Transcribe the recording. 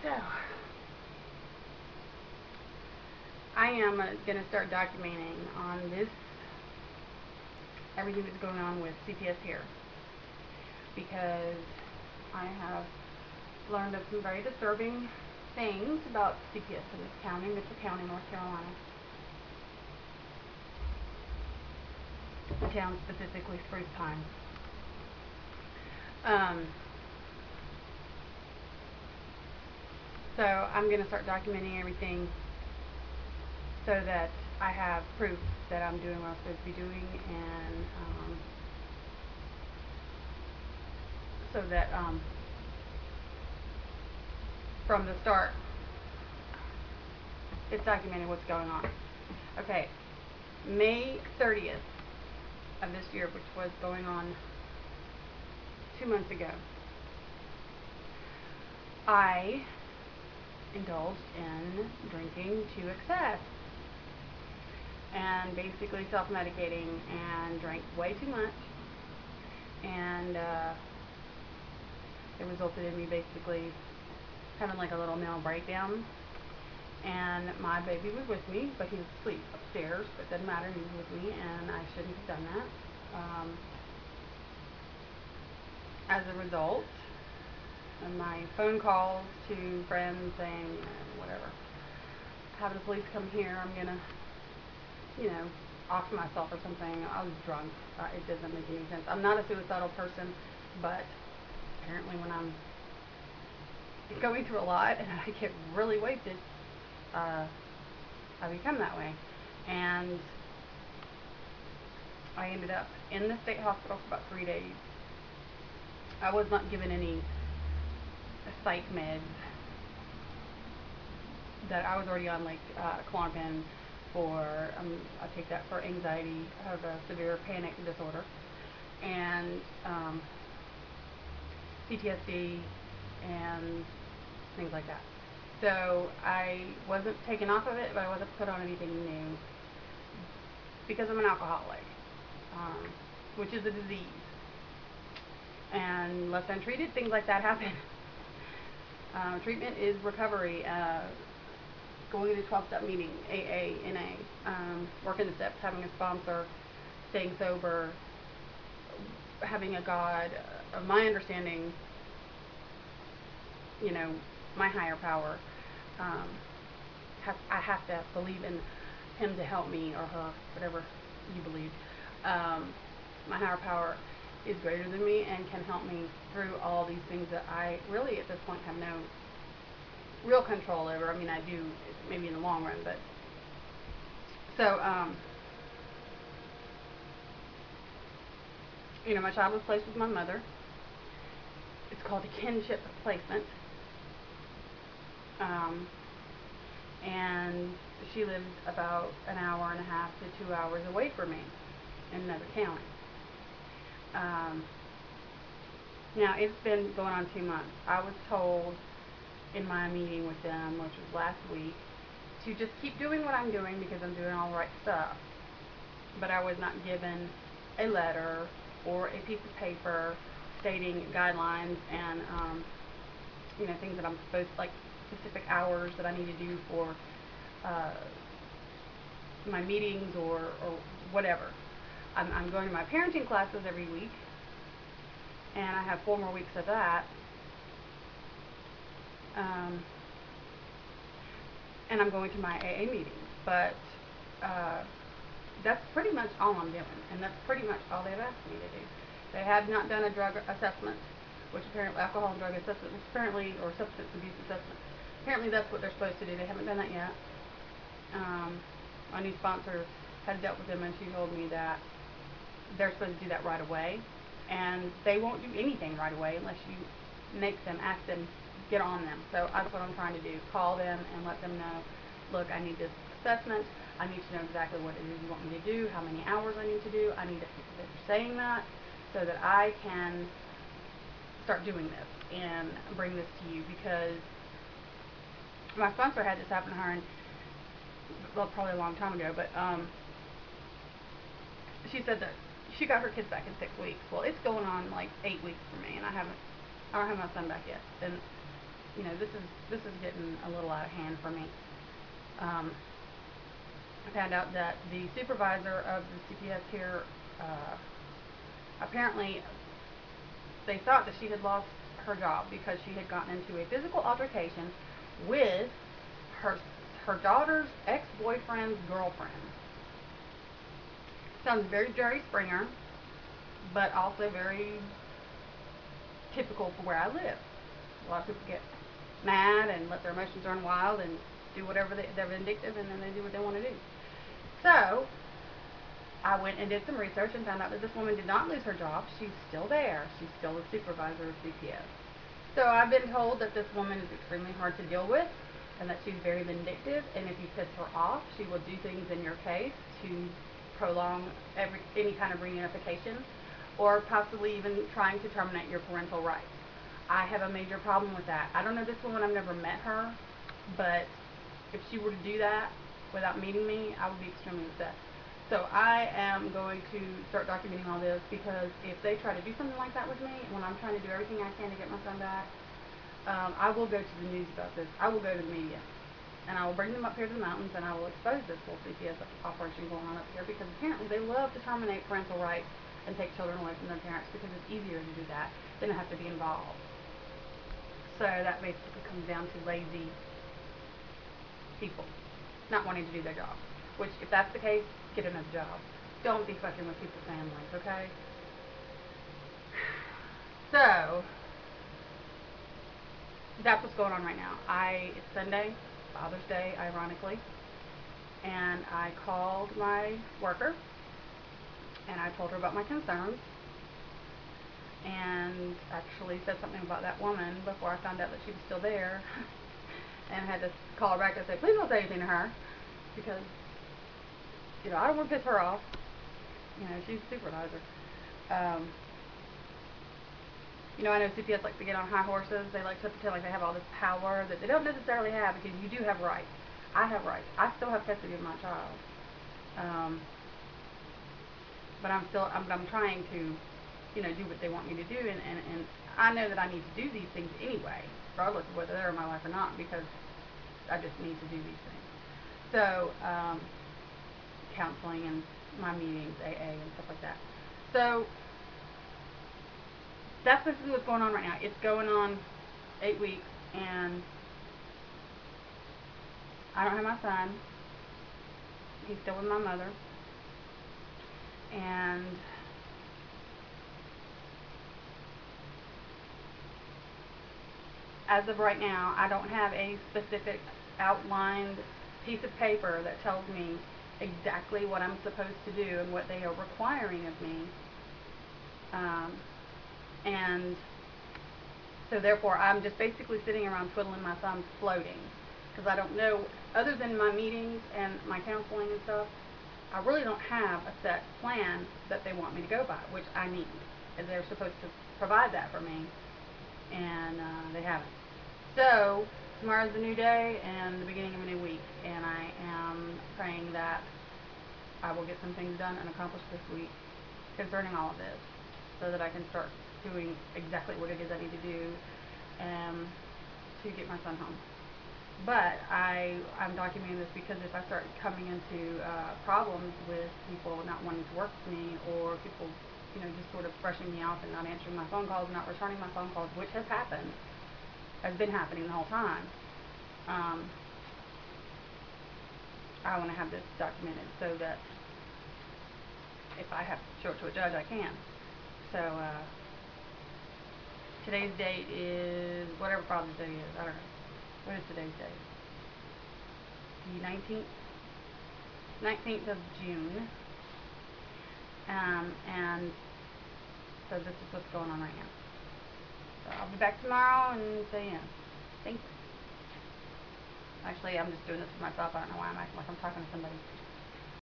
So, I am going to start documenting on this, everything that's going on with CPS here, because I have learned of some very disturbing things about CPS in this county, Mitchell County, North Carolina. The town specifically, Spruce Pine. So I'm going to start documenting everything so that I have proof that I'm doing what I'm supposed to be doing, and so that from the start it's documented what's going on. Okay, May 30th of this year, which was going on 2 months ago, I indulged in drinking to excess and basically self-medicating, and drank way too much, and it resulted in me basically having like a little mental breakdown. And my baby was with me, but he was asleep upstairs, but it doesn't matter, he was with me, and I shouldn't have done that. As a result of my phone calls to friends saying, whatever, having the police come here, I'm gonna, off myself or something. I was drunk. It doesn't make any sense. I'm not a suicidal person, but apparently when I'm going through a lot and I get really wasted, I become that way. And I ended up in the state hospital for about 3 days. I was not given any psych meds that I was already on, like Klonopin for, I take that for anxiety. I have a severe panic disorder, and PTSD and things like that. So I wasn't taken off of it, but I wasn't put on anything new because I'm an alcoholic, which is a disease. And unless I'm treated, things like that happen. Treatment is recovery. Going to 12-step meeting, AA, NA, working the steps, having a sponsor, staying sober, having a God, my understanding, my higher power. I have to believe in him to help me, or her, whatever you believe. My higher power is greater than me and can help me through all these things that I really at this point have no real control over. I mean, I do maybe in the long run, but so my child was placed with my mother. It's called a kinship placement, and she lives about an hour and a half to 2 hours away from me in another county. Now it's been going on 2 months. I was told in my meeting with them, which was last week, to just keep doing what I'm doing because I'm doing all the right stuff. But I was not given a letter or a piece of paper stating guidelines and things that I'm supposed, like specific hours that I need to do for my meetings or whatever. I'm going to my parenting classes every week, and I have 4 more weeks of that. And I'm going to my AA meetings, but that's pretty much all I'm doing, and that's pretty much all they've asked me to do. They have not done a drug assessment, which apparently, alcohol and drug assessment, or substance abuse assessment. Apparently that's what they're supposed to do. They haven't done that yet. My new sponsor had dealt with them, and she told me that they're supposed to do that right away, and they won't do anything right away unless you ask them, get on them. So that's what I'm trying to do, call them and let them know, look, I need this assessment, I need to know exactly what it is you want me to do, how many hours I need to do, I need to that you're saying that, so that I can start doing this and bring this to you, because my sponsor had this happen to her, and well, probably a long time ago, but she said that she got her kids back in 6 weeks. Well, it's going on like 8 weeks for me, and I don't have my son back yet. And this is getting a little out of hand for me. I found out that the supervisor of the CPS here, apparently they thought that she had lost her job because she had gotten into a physical altercation with her daughter's ex-boyfriend's girlfriend. Sounds very Jerry Springer, but also very typical for where I live. A lot of people get mad and let their emotions run wild and do whatever they're vindictive, and then they do what they want to do. So I went and did some research and found out that this woman did not lose her job. She's still there. She's still a supervisor of CPS. So I've been told that this woman is extremely hard to deal with and that she's very vindictive, and if you piss her off, she will do things in your case to prolong any kind of reunification, or possibly even trying to terminate your parental rights. I have a major problem with that. I don't know this woman, I've never met her, but if she were to do that without meeting me, I would be extremely upset. So I am going to start documenting all this, because if they try to do something like that with me, when I'm trying to do everything I can to get my son back, I will go to the news about this. I will go to the media. And I will bring them up here to the mountains, and I will expose this whole CPS operation going on up here, because apparently they love to terminate parental rights and take children away from their parents, because it's easier to do that than to have to be involved. So that basically comes down to lazy people not wanting to do their job. Which, if that's the case, get another job. Don't be fucking with people's families, okay? So that's what's going on right now. It's Sunday, Father's Day, ironically, and I called my worker and I told her about my concerns, and actually said something about that woman before I found out that she was still there, and I had to call her back and say, please don't say anything to her, because I don't want to piss her off. She's a supervisor. I know CPS likes to get on high horses. They like to pretend like they have all this power that they don't necessarily have, because you do have rights. I have rights. I still have custody of my child. But I'm trying to, do what they want me to do, and I know that I need to do these things anyway, regardless of whether they're in my life or not, because I just need to do these things. So, counseling and my meetings, AA and stuff like that. So that's basically what's going on right now. It's going on 8 weeks, and I don't have my son. He's still with my mother. And as of right now, I don't have a specific outlined piece of paper that tells me exactly what I'm supposed to do and what they are requiring of me. And so therefore, I'm just basically sitting around twiddling my thumbs, floating, because I don't know, other than my meetings and my counseling and stuff, I really don't have a set plan that they want me to go by, which I need. And they're supposed to provide that for me, and they haven't. So tomorrow's a new day and the beginning of a new week, and I am praying that I will get some things done and accomplished this week concerning all of this, so that I can start doing exactly what it is I need to do to get my son home. But I'm documenting this because if I start coming into problems with people not wanting to work with me, or people just sort of brushing me off and not answering my phone calls, not returning my phone calls, which has been happening the whole time, I want to have this documented so that if I have to show it to a judge, I can. So today's date is whatever Father's Day is. I don't know. What is today's date? The 19th of June. And so this is what's going on right now. So I'll be back tomorrow and say yeah. Thanks. Actually, I'm just doing this for myself. I don't know why I'm acting like I'm talking to somebody.